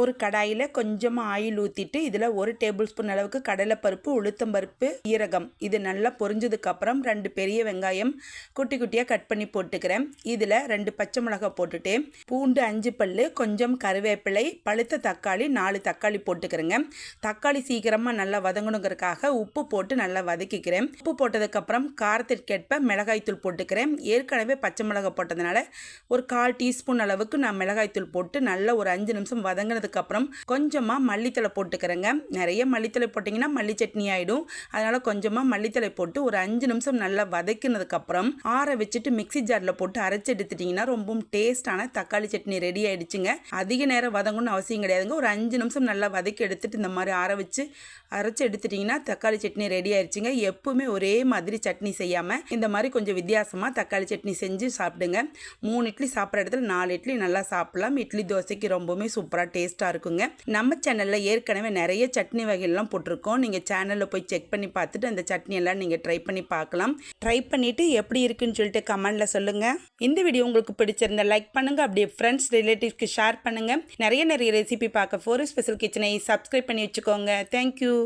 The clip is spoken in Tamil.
ஒரு கடாயில் கொஞ்சமாக ஆயில் ஊற்றிட்டு இதில் 1 டேபிள் ஸ்பூன் அளவுக்கு கடலைப்பருப்பு, உளுத்தம்பருப்பு, சீரகம் இது நல்லா பொரிஞ்சதுக்கப்புறம் 2 பெரிய வெங்காயம் குட்டி குட்டியாக கட் பண்ணி போட்டுக்கிறேன். இதில் 2 பச்சை மிளகாய் போட்டுட்டு பூண்டு 5 பல், கொஞ்சம் கருவேப்பிலை, பழுத்த தக்காளி 4 தக்காளி போட்டுக்கிறேங்க. தக்காளி சீக்கிரமாக நல்லா வதங்கணுங்கிறதுக்காக உப்பு போட்டு நல்லா வதக்கிக்கிறேன். உப்பு போட்டதுக்கப்புறம் காரத்திற்கேற்ப மிளகாய்த்தூள் போட்டுக்கிறேன். ஏற்கனவே பச்சை மிளகாய் போட்டதுனால ஒரு 1/4 டீஸ்பூன் அளவுக்கு நான் மிளகாய்த்தூள் போட்டு நல்லா ஒரு 5 நிமிஷம் வதங்கினதுக்கப்புறம் கொஞ்சமாக மல்லித்தலை போட்டுக்கிறேங்க. நிறைய மல்லித்தலை போட்டிங்கன்னா மல்லி சட்னி ஆகிடும். அதனால் கொஞ்சமாக மல்லித்தலை போட்டு ஒரு 5 நிமிஷம் நல்லா வதக்கினதுக்கப்புறம் ஆற வச்சுட்டு மிக்சி ஜாரில் போட்டு அரைச்சி எடுத்துட்டிங்கன்னா ரொம்பவும் டேஸ்டான தக்காளி சட்னி ரெடி ஆகிடுச்சுங்க. அதிக நேரம் வதங்கணும்னு அவசியம் கிடையாதுங்க. ஒரு 5 நிமிஷம் நல்லா வதக்கி எடுத்துட்டு இந்த மாதிரி ஆற வச்சு அரைச்சி எடுத்துட்டிங்கன்னா தக்காளி சட்னி ரெடி ஆயிடுச்சுங்க. எப்பவுமே ஒரே மாதிரி சட்னி செய்யாமல் இந்த மாதிரி கொஞ்சம் வித்தியாசமாக தக்காளி சட்னி செஞ்சு சாப்பிடுங்க. 3 இட்லி சாப்பிட்ற இடத்துல 4 இட்லி நல்லா சாப்பிடலாம். இட்லி தோசைக்கு ரொம்பவுமே சூப்பராக டேஸ்ட்டாக இருக்குங்க. நம்ம சேனலில் ஏற்கனவே நிறைய சட்னி வகைகள்லாம் போட்டிருக்கோம். நீங்கள் சேனலில் போய் செக் பண்ணி பார்த்துட்டு அந்த சட்னியெல்லாம் நீங்கள் ட்ரை பண்ணி பார்க்கலாம். ட்ரை பண்ணிவிட்டு எப்படி இருக்குன்னு சொல்லிட்டு கமெண்டில் சொல்லுங்கள். இந்த வீடியோ உங்களுக்கு பிடிச்சிருந்தா லைக் பண்ணுங்கள். அப்படியே ஃப்ரெண்ட்ஸ் ரிலேட்டிவ்ஸ்க்கு ஷேர் பண்ணுங்கள். நிறைய ரெசிபி பார்க்க ஃபோர் ஸ்பெஷல் கிச்சனை சப்ஸ்கிரைப் பண்ணி வச்சுக்கோங்க. தேங்க்யூ.